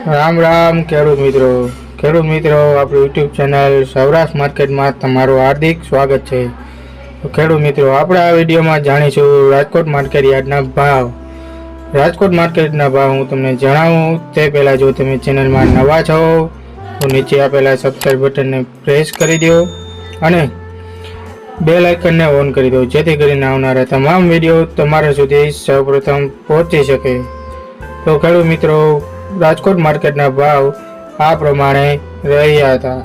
રામ રામ ખેડૂત મિત્રો આપણું યુટ્યુબ ચેનલ સૌરાષ્ટ્ર માર્કેટમાં તમારું હાર્દિક સ્વાગત છે। તો ખેડૂત મિત્રો, આપણે આ વિડીયોમાં જાણીશું રાજકોટ માર્કેટ યાર્ડના ભાવ। રાજકોટ માર્કેટના ભાવ હું તમને જણાવું તે પહેલાં જો તમે ચેનલમાં નવા છો તો નીચે આપેલા સબસ્ક્રાઇબ બટનને પ્રેસ કરી દો અને બેલ આઇકનને ઓન કરી દો, જેથી કરીને આવનારા તમામ વિડીયો તમારા સુધી સૌપ્રથમ પહોંચી શકે। તો ખેડૂત મિત્રો, રાજકોટ માર્કેટના ભાવ આ પ્રમાણે રહ્યા હતા।